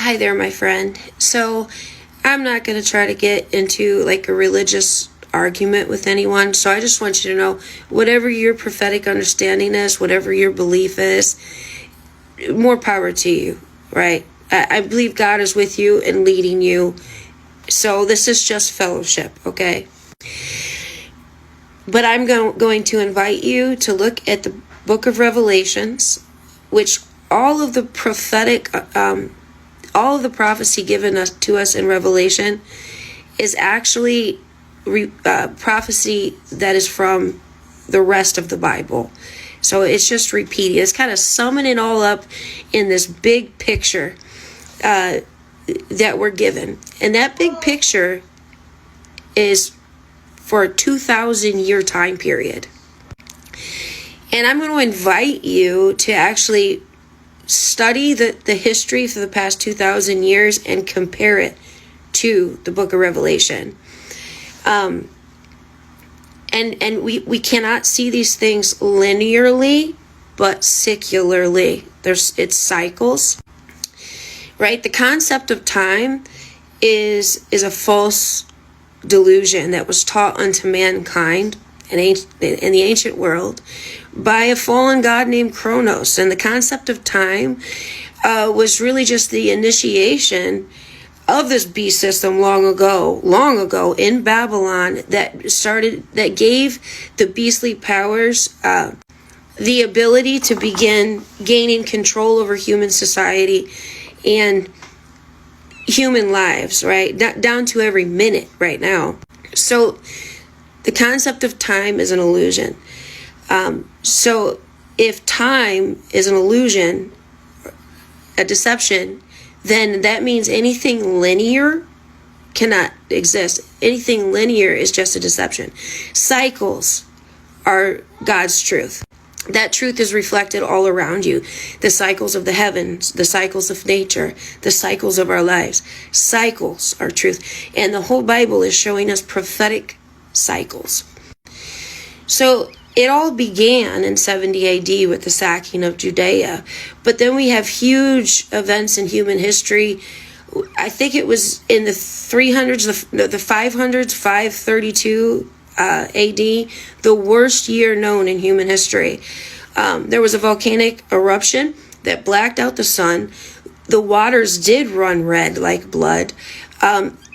Hi there, my friend. So I'm not going to try to get into like a religious argument with anyone. So I just want you to know, whatever your prophetic understanding is, whatever your belief is, more power to you, right? I believe God is with you and leading you. So this is just fellowship, okay? But I'm going to invite you to look at the book of Revelations, which all of the prophetic, all of the prophecy given to us in Revelation is actually prophecy that is from the rest of the Bible. So it's just repeating. It's kind of summing it all up in this big picture that we're given. And that big picture is for a 2,000-year time period. And I'm going to invite you to actually study the history for the past 2,000 years and compare it to the book of Revelation. And we cannot see these things linearly, but secularly. It's cycles, right? The concept of time is a false delusion that was taught unto mankind in the ancient world by a fallen god named Kronos. And the concept of time was really just the initiation of this beast system long ago in Babylon that gave the beastly powers the ability to begin gaining control over human society and human lives, right? Down to every minute right now. So the concept of time is an illusion. So if time is an illusion, a deception, then that means anything linear cannot exist. Anything linear is just a deception. Cycles are God's truth. That truth is reflected all around you. The cycles of the heavens, the cycles of nature, the cycles of our lives. Cycles are truth. And the whole Bible is showing us prophetic cycles. So it all began in 70 AD with the sacking of Judea. But then we have huge events in human history. I think it was in the 300s, the 500s, 532 AD, the worst year known in human history. There was a volcanic eruption that blacked out the sun. The waters did run red like blood.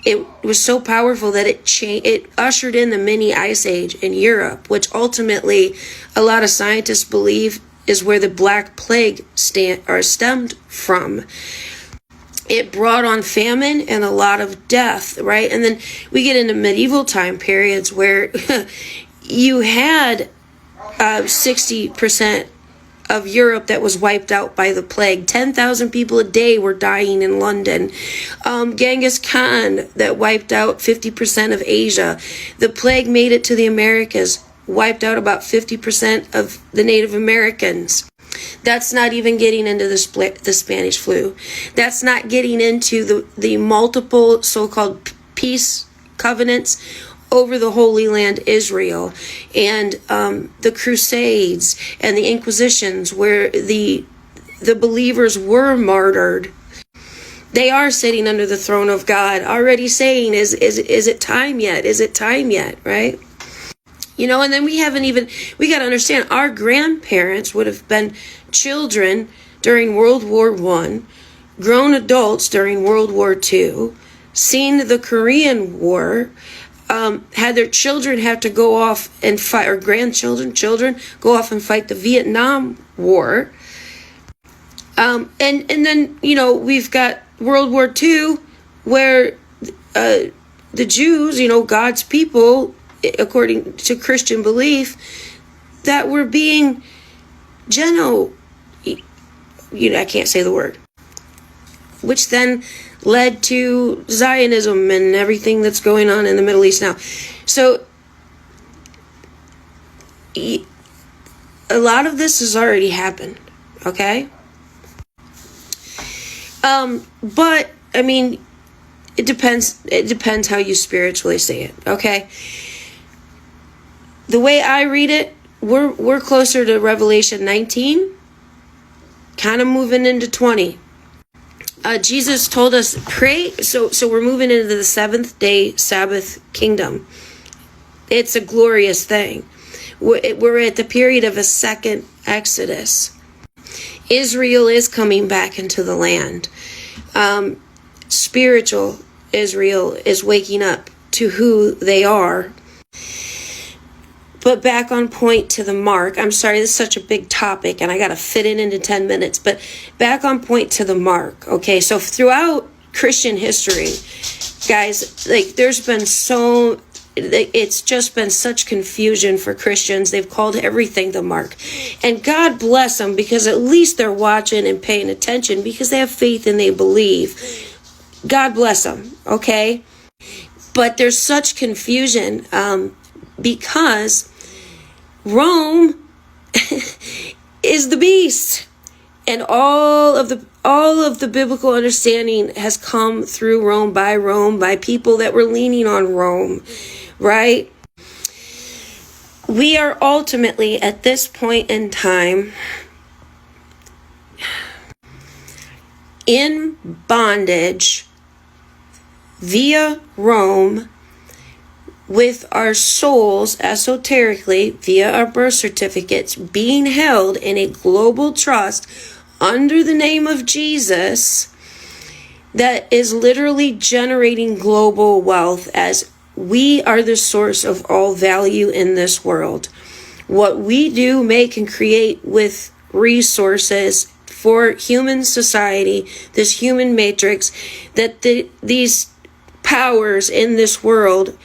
It was so powerful that it ushered in the mini ice age in Europe, which ultimately a lot of scientists believe is where the Black Plague stemmed from. It brought on famine and a lot of death, right? And then we get into medieval time periods where you had 60% of Europe that was wiped out by the plague. 10,000 people a day were dying in London. Genghis Khan that wiped out 50% of Asia. The plague made it to the Americas, wiped out about 50% of the Native Americans. That's not even getting into the Spanish flu. That's not getting into the multiple so-called peace covenants over the Holy Land, Israel, and the Crusades and the Inquisitions, where the believers were martyred. They are sitting under the throne of God, already saying, is it time yet? Is it time yet? Right? You know, and then we got to understand, our grandparents would have been children during World War I, grown adults during World War II, seen the Korean War, had their children have to go off and fight, or children go off and fight the Vietnam War. And then, you know, we've got World War II, where the Jews, you know, God's people, according to Christian belief, that were being I can't say the word, which then led to Zionism and everything that's going on in the Middle East now. So a lot of this has already happened, okay? But I mean, it depends how you spiritually see it, okay? The way I read it, we're closer to Revelation 19, kind of moving into 20. Jesus told us, pray. So we're moving into the seventh day Sabbath kingdom. It's a glorious thing. We're at the period of a second Exodus. Israel is coming back into the land. Spiritual Israel is waking up to who they are. But back on point to the mark. I'm sorry, this is such a big topic and I got to fit it into 10 minutes. But back on point to the mark. Okay, so throughout Christian history, guys, like it's just been such confusion for Christians. They've called everything the mark. And God bless them, because at least they're watching and paying attention because they have faith and they believe. God bless them, okay? But there's such confusion because Rome is the beast. And all of the biblical understanding has come through Rome, by people that were leaning on Rome, right? We are ultimately at this point in time in bondage via Rome, with our souls esoterically via our birth certificates being held in a global trust under the name of Jesus that is literally generating global wealth, as we are the source of all value in this world. What we do, make, and create with resources for human society, this human matrix, that these powers in this world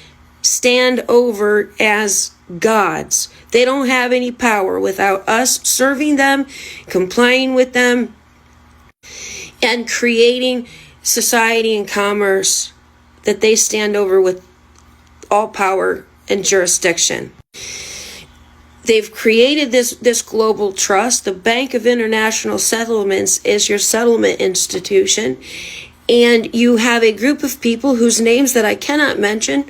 stand over as gods. They don't have any power without us serving them, complying with them, and creating society and commerce that they stand over with all power and jurisdiction. They've created this global trust. The Bank of International Settlements is your settlement institution. And you have a group of people whose names that I cannot mention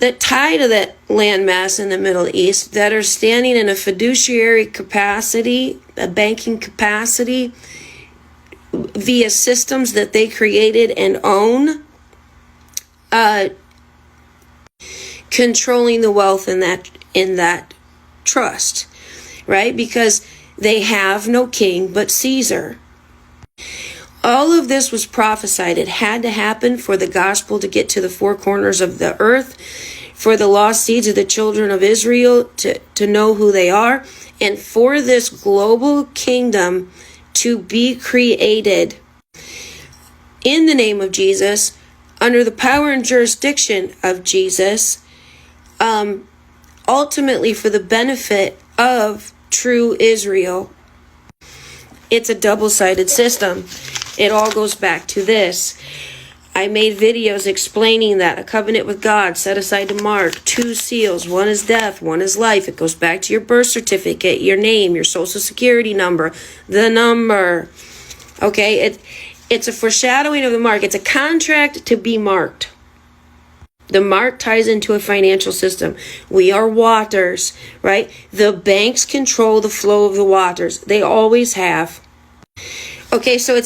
that tie to that landmass in the Middle East, that are standing in a fiduciary capacity, a banking capacity, via systems that they created and own, controlling the wealth in that trust, right? Because they have no king but Caesar. All of this was prophesied. It had to happen for the gospel to get to the four corners of the earth, for the lost seeds of the children of Israel to know who they are, and for this global kingdom to be created in the name of Jesus, under the power and jurisdiction of Jesus, ultimately for the benefit of true Israel. It's a double-sided system. It all goes back to this. I made videos explaining that a covenant with God set aside to mark 2 seals. One is death, one is life. It goes back to your birth certificate, your name, your social security number, the number. Okay, it's a foreshadowing of the mark. It's a contract to be marked. The mark ties into a financial system. We are waters, right? The banks control the flow of the waters. They always have. Okay, so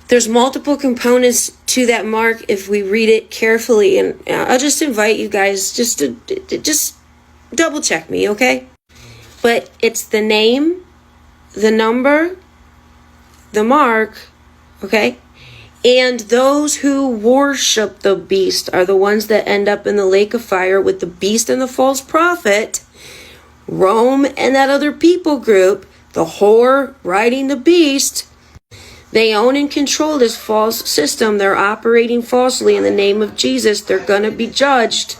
there's multiple components to that mark if we read it carefully, and I'll just invite you guys just to double check me, okay? But it's the name, the number, the mark, okay? And those who worship the beast are the ones that end up in the lake of fire with the beast and the false prophet, Rome and that other people group, the whore riding the beast. They own and control this false system. They're operating falsely in the name of Jesus. They're going to be judged.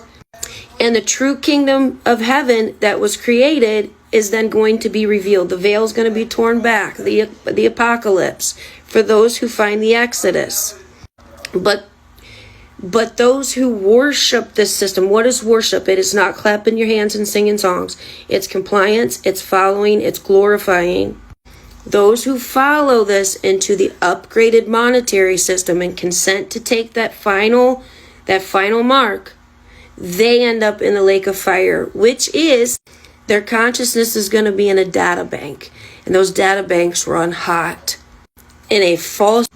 And the true kingdom of heaven that was created is then going to be revealed. The veil is going to be torn back. The apocalypse for those who find the Exodus. But those who worship this system, what is worship? It is not clapping your hands and singing songs. It's compliance, it's following, it's glorifying. Those who follow this into the upgraded monetary system and consent to take that final mark, they end up in the lake of fire, which is their consciousness is going to be in a data bank. And those data banks run hot. in a false